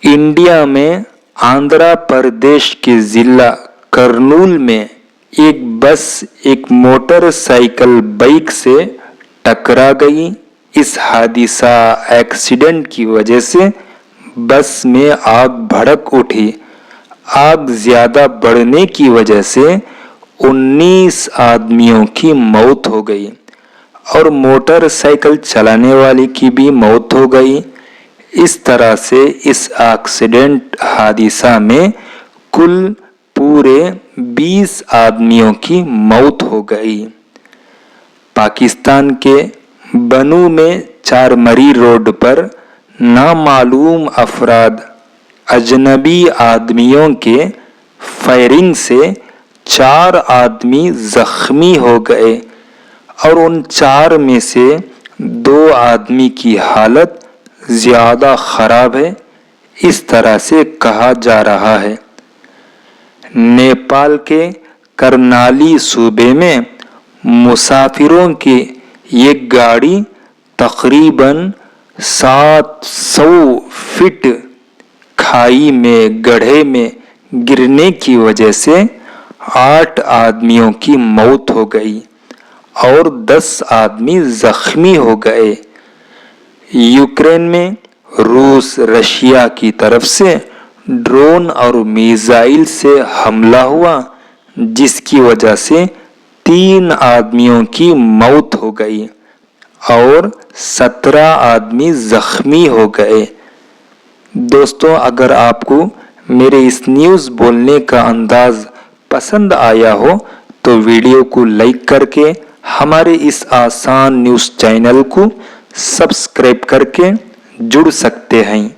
India में आंध्र प्रदेश के जिला करनूल में एक बस एक मोटरसाइकिल बाइक से टकरा गई। इस हादसा एक्सीडेंट की वजह से बस में आग भड़क उठी। आग ज्यादा बढ़ने की वजह से 19 आदमियों की मौत हो गई और मोटरसाइकिल चलाने वाले की भी मौत हो गई। इस तरह से इस एक्सीडेंट हादसा में कुल पूरे 20 आदमियों की मौत हो गई। पाकिस्तान के बनू में चारमरी रोड पर नामालूम अफराद अजनबी आदमियों के फायरिंग से 4 आदमी जख्मी हो गए और उन 4 में से 2 आदमी की हालत ज्यादा खराब है, इस तरह से कहा जा रहा है। नेपाल के करनाली सूबे में मुसाफिरों की एक गाड़ी तकरीबन 700 फीट खाई में गड्ढे में गिरने की वजह से 8 आदमियों की मौत हो गई और 10 आदमी जख्मी हो गए। यूक्रेन में रूस रशिया की तरफ से ड्रोन और मिसाइल से हमला हुआ, जिसकी वजह से 3 आदमियों की मौत हो गई और 17 आदमी जख्मी हो गए। दोस्तों, अगर आपको मेरे इस न्यूज़ बोलने का अंदाज पसंद आया हो तो वीडियो को लाइक करके हमारे इस आसान न्यूज़ चैनल को सब्सक्राइब करके जुड़ सकते हैं।